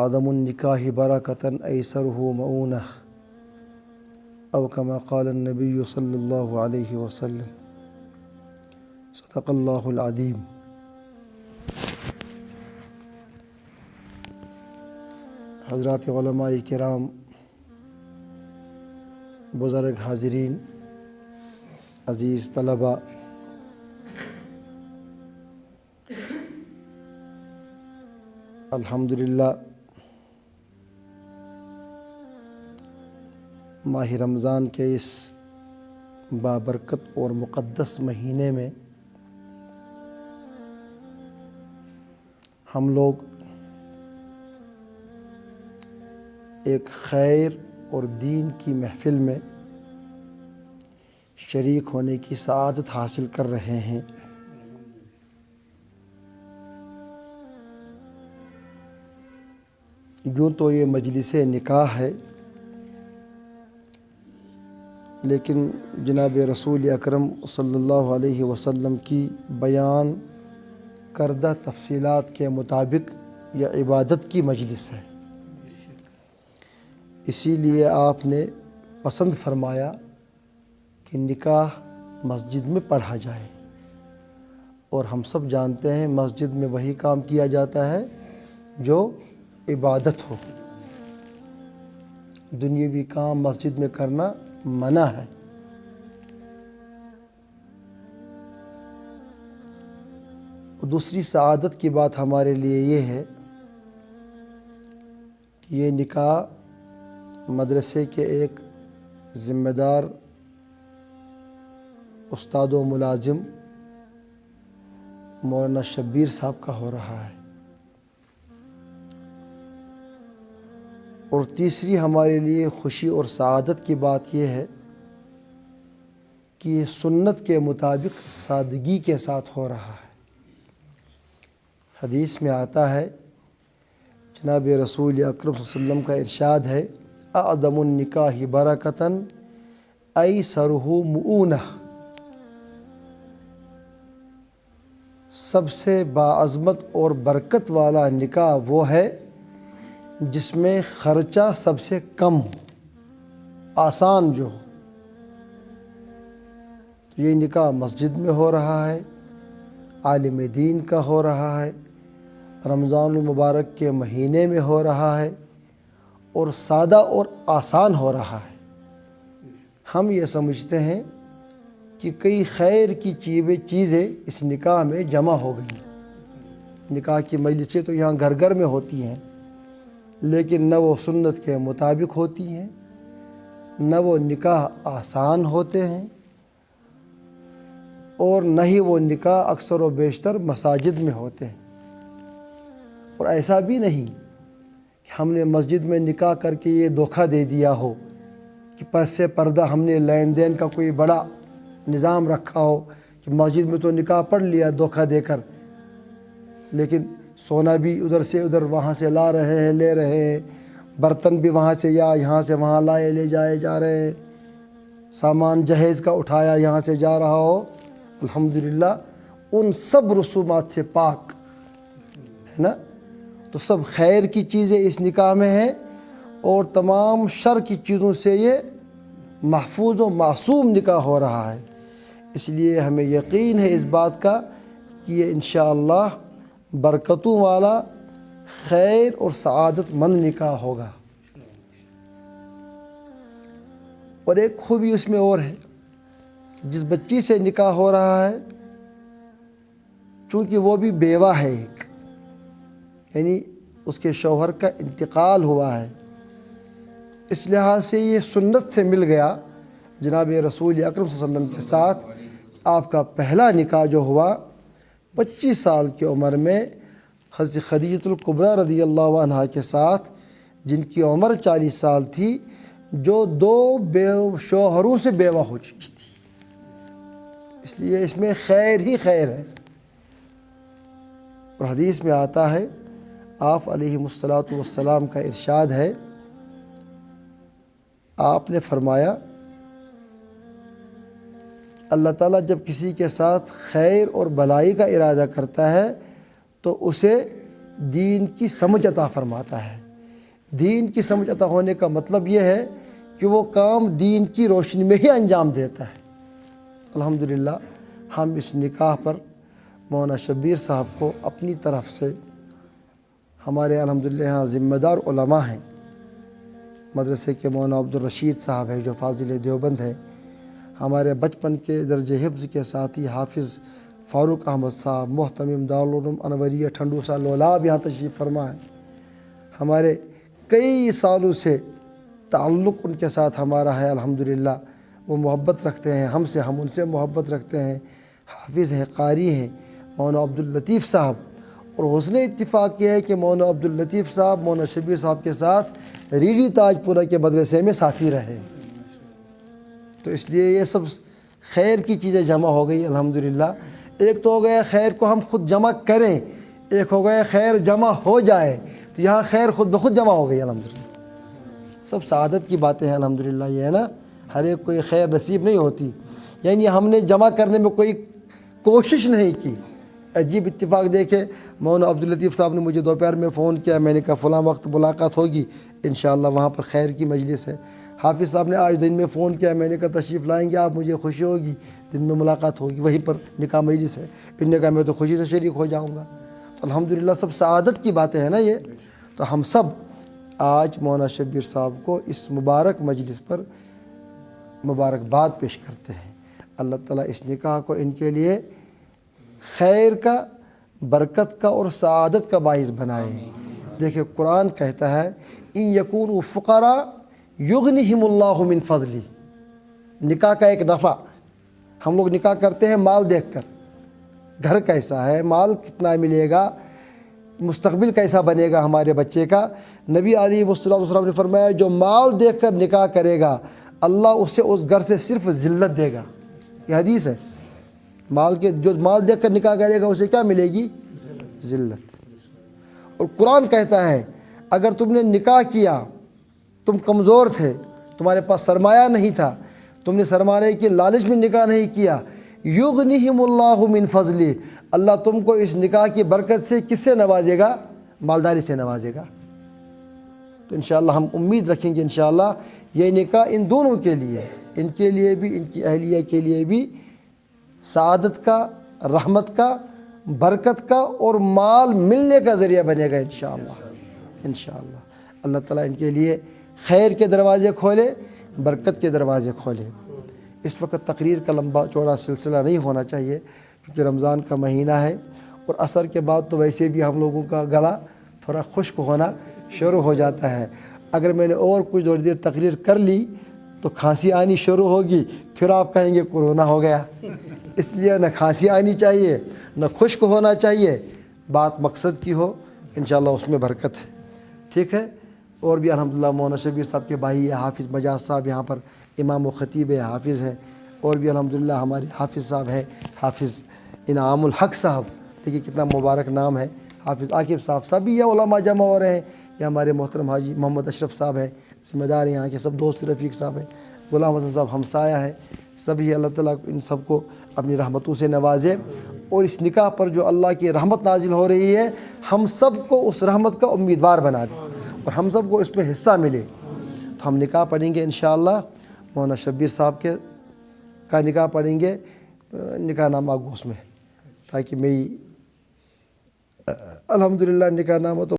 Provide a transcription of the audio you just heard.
أعظم النكاح بركة أيسره مؤونة أو كما قال النبي صلی اللہ علیہ وسلم صدق اللہ العظیم۔ حضرات علماء کرام، بزرگ حاضرین، عزیز طلباء، الحمدللہ ماہ رمضان کے اس بابرکت اور مقدس مہینے میں ہم لوگ ایک خیر اور دین کی محفل میں شریک ہونے کی سعادت حاصل کر رہے ہیں۔ یوں تو یہ مجلس نکاح ہے، لیکن جناب رسول اکرم صلی اللہ علیہ وسلم کی بیان کردہ تفصیلات کے مطابق یہ عبادت کی مجلس ہے، اسی لیے آپ نے پسند فرمایا کہ نکاح مسجد میں پڑھا جائے، اور ہم سب جانتے ہیں مسجد میں وہی کام کیا جاتا ہے جو عبادت ہو۔ دنیاوی کام مسجد میں کرنا منع ہے۔ دوسری سعادت کی بات ہمارے لیے یہ ہے کہ یہ نکاح مدرسے کے ایک ذمہ دار استاد و ملازم مولانا شبیر صاحب کا ہو رہا ہے، اور تیسری ہمارے لیے خوشی اور سعادت کی بات یہ ہے کہ یہ سنت کے مطابق سادگی کے ساتھ ہو رہا ہے۔ حدیث میں آتا ہے، جناب رسول اکرم صلی اللہ علیہ وسلم کا ارشاد ہے، اعظم النکاح برکۃ ایسرہ مؤونہ، سب سے باعظمت اور برکت والا نکاح وہ ہے جس میں خرچہ سب سے کم ہو، آسان جو ہو۔ یہ نکاح مسجد میں ہو رہا ہے، عالم دین کا ہو رہا ہے، رمضان المبارک کے مہینے میں ہو رہا ہے، اور سادہ اور آسان ہو رہا ہے۔ ہم یہ سمجھتے ہیں کہ کئی خیر کی چیزیں اس نکاح میں جمع ہو گئی۔ نکاح کی مجلسیں تو یہاں گھر گھر میں ہوتی ہیں، لیکن نہ وہ سنت کے مطابق ہوتی ہیں، نہ وہ نکاح آسان ہوتے ہیں، اور نہ ہی وہ نکاح اکثر و بیشتر مساجد میں ہوتے ہیں۔ اور ایسا بھی نہیں کہ ہم نے مسجد میں نکاح کر کے یہ دھوکہ دے دیا ہو کہ پس پردہ ہم نے لین دین کا کوئی بڑا نظام رکھا ہو کہ مسجد میں تو نکاح پڑھ لیا دھوکہ دے کر، لیکن سونا بھی ادھر سے ادھر وہاں سے لا رہے ہیں، لے رہے ہیں، برتن بھی وہاں سے یا یہاں سے وہاں لائے لے جائے جا رہے ہیں، سامان جہیز کا اٹھایا یہاں سے جا رہا ہو۔ الحمدللہ ان سب رسومات سے پاک ہے نا، تو سب خیر کی چیزیں اس نکاح میں ہیں، اور تمام شر کی چیزوں سے یہ محفوظ و معصوم نکاح ہو رہا ہے۔ اس لیے ہمیں یقین ہے اس بات کا کہ یہ انشاءاللہ برکتوں والا خیر اور سعادت مند نکاح ہوگا۔ اور ایک خوبی اس میں اور ہے، جس بچی سے نکاح ہو رہا ہے چونکہ وہ بھی بیوہ ہے ایک، یعنی اس کے شوہر کا انتقال ہوا ہے، اس لحاظ سے یہ سنت سے مل گیا۔ جناب رسول اکرم صلی اللہ علیہ وسلم کے ساتھ آپ کا پہلا نکاح جو ہوا 25 سال کی عمر میں حضرت خدیجہ الکبریٰ رضی اللہ عنہا کے ساتھ، جن کی عمر 40 سال تھی، جو 2 شوہروں سے بیوہ ہو چکی تھی۔ اس لیے اس میں خیر ہی خیر ہے۔ اور حدیث میں آتا ہے، آپ علیہ السلام کا ارشاد ہے، آپ نے فرمایا اللہ تعالیٰ جب کسی کے ساتھ خیر اور بھلائی کا ارادہ کرتا ہے تو اسے دین کی سمجھ عطا فرماتا ہے، دین کی سمجھ عطا ہونے کا مطلب یہ ہے کہ وہ کام دین کی روشنی میں ہی انجام دیتا ہے۔ الحمدللہ ہم اس نکاح پر مولانا شبیر صاحب کو اپنی طرف سے، ہمارے الحمدللہ یہاں ذمہ دار علماء ہیں، مدرسے کے مولانا عبدالرشید صاحب ہیں جو فاضل دیوبند ہیں، ہمارے بچپن کے درجہ حفظ کے ساتھی حافظ فاروق احمد صاحب محتمم دارالعلوم انوریہ ٹھنڈوسا لولاب یہاں تشریف فرما ہے۔ ہمارے کئی سالوں سے تعلق ان کے ساتھ ہمارا ہے الحمدللہ، وہ محبت رکھتے ہیں ہم سے، ہم ان سے محبت رکھتے ہیں۔ حافظ ہیں، قاری ہیں مولانا عبداللطیف صاحب، اور حسن اتفاق یہ ہے کہ مولانا عبداللطیف صاحب مولانا شبیر صاحب کے ساتھ ریڈی تاج پورہ کے مدرسے میں ساتھی رہے، تو اس لیے یہ سب خیر کی چیزیں جمع ہو گئی الحمدللہ۔ ایک تو ہو گیا خیر کو ہم خود جمع کریں، ایک ہو گیا خیر جمع ہو جائے، تو یہاں خیر خود بخود جمع ہو گئی الحمدللہ۔ سب سعادت کی باتیں ہیں الحمدللہ، یہ ہے نا، ہر ایک کو یہ خیر نصیب نہیں ہوتی، یعنی ہم نے جمع کرنے میں کوئی کوشش نہیں کی۔ عجیب اتفاق دیکھے، مولانا عبداللطیف صاحب نے مجھے دوپہر میں فون کیا، میں نے کہا فلاں وقت ملاقات ہوگی انشاءاللہ، وہاں پر خیر کی مجلس ہے۔ حافظ صاحب نے آج دن میں فون کیا، میں نے کہا تشریف لائیں گے آپ، مجھے خوشی ہوگی، دن میں ملاقات ہوگی، وہیں پر نکاح مجلس ہے۔ انہوں نے کہا میں تو خوشی سے شریک ہو جاؤں گا۔ تو الحمدللہ سب سعادت کی باتیں ہیں نا یہ۔ تو ہم سب آج مولانا شبیر صاحب کو اس مبارک مجلس پر مبارکباد پیش کرتے ہیں۔ اللہ تعالیٰ اس نکاح کو ان کے لیے خیر کا، برکت کا اور سعادت کا باعث بنائے۔ دیکھیں قرآن کہتا ہے ان یکونوا فقراء یغنہم اللہ من فضلی۔ نکاح کا ایک نفع، ہم لوگ نکاح کرتے ہیں مال دیکھ کر، گھر کیسا ہے، مال کتنا ملے گا، مستقبل کیسا بنے گا ہمارے بچے کا۔ نبی علیہ السلام نے فرمایا جو مال دیکھ کر نکاح کرے گا اللہ اسے اس گھر سے صرف ذلت دے گا، یہ حدیث ہے۔ جو مال دیکھ کر نکاح کرے گا اسے کیا ملے گی؟ ذلت۔ اور قرآن کہتا ہے اگر تم نے نکاح کیا، تم کمزور تھے، تمہارے پاس سرمایہ نہیں تھا، تم نے سرمایہ کی لالچ میں نکاح نہیں کیا، یغنہم اللہ من فضلی، اللہ تم کو اس نکاح کی برکت سے کس سے نوازے گا؟ مالداری سے نوازے گا۔ تو انشاءاللہ ہم امید رکھیں گے انشاءاللہ یہ نکاح ان دونوں کے لیے، ان کے لیے بھی، ان کی اہلیہ کے لیے بھی سعادت کا، رحمت کا، برکت کا اور مال ملنے کا ذریعہ بنے گا انشاءاللہ۔ انشاءاللہ اللہ تعالیٰ ان کے لیے خیر کے دروازے کھولے، برکت کے دروازے کھولے۔ اس وقت تقریر کا لمبا چوڑا سلسلہ نہیں ہونا چاہیے کیونکہ رمضان کا مہینہ ہے، اور عصر کے بعد تو ویسے بھی ہم لوگوں کا گلا تھوڑا خشک ہونا شروع ہو جاتا ہے۔ اگر میں نے اور کچھ تھوڑی دیر تقریر کر لی تو کھانسی آنی شروع ہوگی، پھر آپ کہیں گے کورونا ہو گیا۔ اس لیے نہ کھانسی آنی چاہیے نہ خشک ہونا چاہیے، بات مقصد کی ہو، انشاءاللہ اس میں برکت ہے۔ ٹھیک ہے، اور بھی الحمدللہ مولانا شبیر صاحب کے بھائی حافظ مجاز صاحب یہاں پر امام و خطیب حافظ ہیں، اور بھی الحمدللہ ہمارے حافظ صاحب ہیں، حافظ انعام الحق صاحب، دیکھیے کتنا مبارک نام ہے، حافظ عاقب صاحب بھی یہ علماء جمع ہو رہے ہیں، یہ ہمارے محترم حاجی محمد اشرف صاحب ہیں، ذمہ دار یہاں کے سب، دوست رفیق صاحب ہیں، غلام حسن صاحب ہمسایہ ہیں، سبھی اللہ تعالیٰ ان سب کو اپنی رحمتوں سے نوازے، اور اس نکاح پر جو اللہ کی رحمت نازل ہو رہی ہے ہم سب کو اس رحمت کا امیدوار بنا دے اور ہم سب کو اس میں حصہ ملے۔ تو ہم نکاح پڑھیں گے انشاءاللہ، مولانا شبیر صاحب کا نکاح پڑھیں گے نکاح نامہ گوش میں، تاکہ میں الحمدللہ نکاح نامہ تو